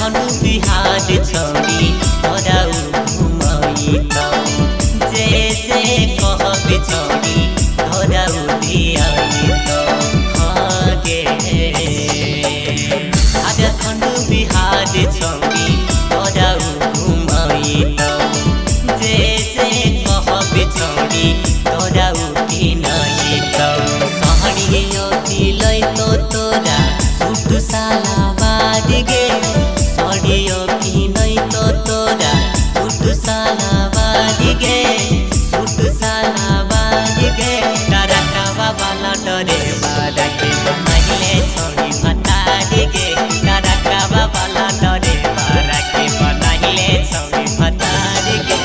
झारखंड बिहार छोड़ी तोराउ घुमई तो जे जे कहब छोड़ी तोराउ दियाई तो हाँ गे झारखंड बिहार छोड़ी तोराउ घुमई तो जे जे कहब छोड़ी तोराउ किनई तो सहरियो दिलै तो तोरा सूट सालाबार गे सड़ियो किनई तो तोरा सूट सालाबार गे सूट सालाबार गे तारा कावा वाला डरे बारा के बनहिले छोड़ी भतार गे तारा कावा वाला डरे बारा के बनहिले छोड़ी भतार गे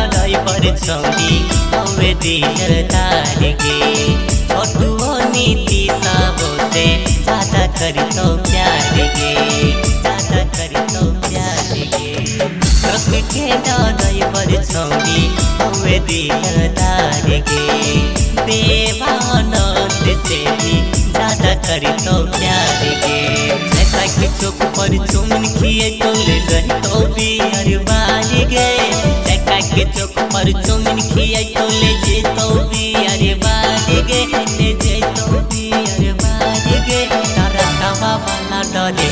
छोड़ी हमें दिलदार गे छोटुओ नीति सबो से ज्यादा करी तो प्यार गे ज्यादा करी तो प्यार गे रख के डालई पर छोड़ी हमें दिलदार गे देवानंद से भी ज्यादा करी तो प्यार गे जैसा कि चौक पर चुमन खिए तो ले गई तो भी अरबार गे के चौक पर चुमन खिया तो ले जे तो भी अरे बार गे ले जे तो भी अरे बार गे तारा कावा वाला डरे